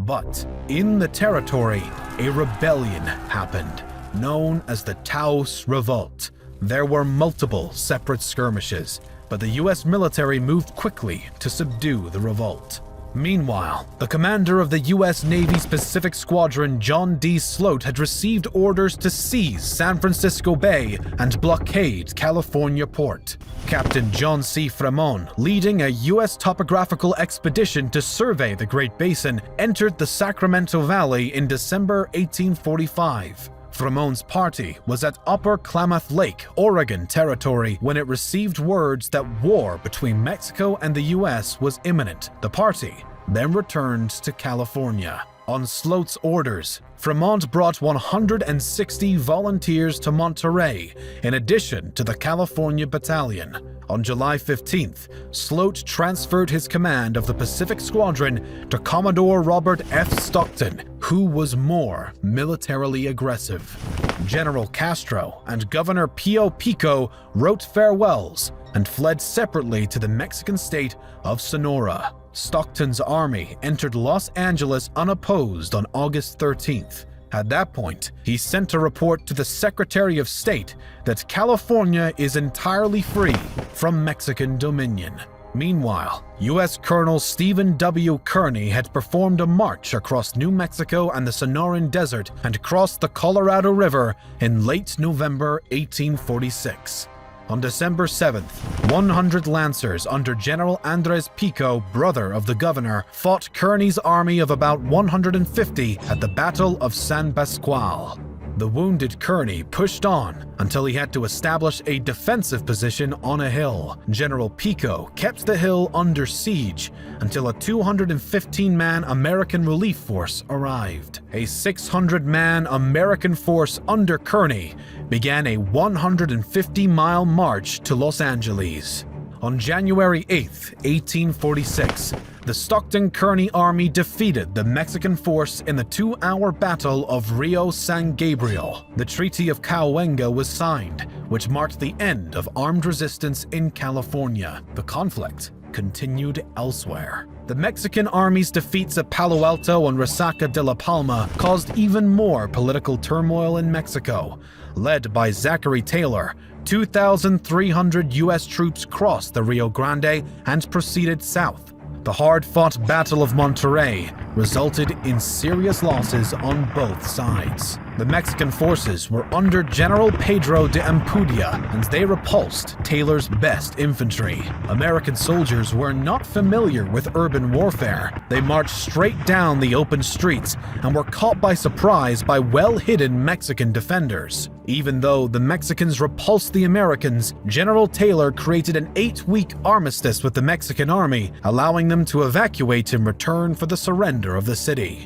But in the territory, a rebellion happened, known as the Taos Revolt. There were multiple separate skirmishes, but the US military moved quickly to subdue the revolt. Meanwhile, the commander of the US Navy's Pacific Squadron, John D. Sloat, had received orders to seize San Francisco Bay and blockade California port. Captain John C. Fremont, leading a US topographical expedition to survey the Great Basin, entered the Sacramento Valley in December 1845. Fremont's party was at Upper Klamath Lake, Oregon Territory when it received words that war between Mexico and the US was imminent. The party then returned to California. On Sloat's orders, Fremont brought 160 volunteers to Monterey, in addition to the California Battalion. On July 15th, Sloat transferred his command of the Pacific Squadron to Commodore Robert F. Stockton, who was more militarily aggressive. General Castro and Governor Pio Pico wrote farewells and fled separately to the Mexican state of Sonora. Stockton's army entered Los Angeles unopposed on August 13th. At that point, he sent a report to the Secretary of State that California is entirely free from Mexican dominion. Meanwhile, U.S. Colonel Stephen W. Kearny had performed a march across New Mexico and the Sonoran Desert and crossed the Colorado River in late November 1846. On December 7th, 100 Lancers under General Andres Pico, brother of the governor, fought Kearny's army of about 150 at the Battle of San Pascual. The wounded Kearny pushed on until he had to establish a defensive position on a hill. General Pico kept the hill under siege until a 215-man American relief force arrived. A 600-man American force under Kearny began a 150-mile march to Los Angeles. On January 8, 1846, the Stockton-Kearny army defeated the Mexican force in the 2-hour Battle of Rio San Gabriel. The Treaty of Cahuenga was signed, which marked the end of armed resistance in California. The conflict continued elsewhere. The Mexican army's defeats at Palo Alto and Resaca de la Palma caused even more political turmoil in Mexico. Led by Zachary Taylor, 2,300 U.S. troops crossed the Rio Grande and proceeded south. The hard-fought Battle of Monterey resulted in serious losses on both sides. The Mexican forces were under General Pedro de Ampudia, and they repulsed Taylor's best infantry. American soldiers were not familiar with urban warfare. They marched straight down the open streets and were caught by surprise by well-hidden Mexican defenders. Even though the Mexicans repulsed the Americans, General Taylor created an 8-week armistice with the Mexican army, allowing them to evacuate in return for the surrender of the city.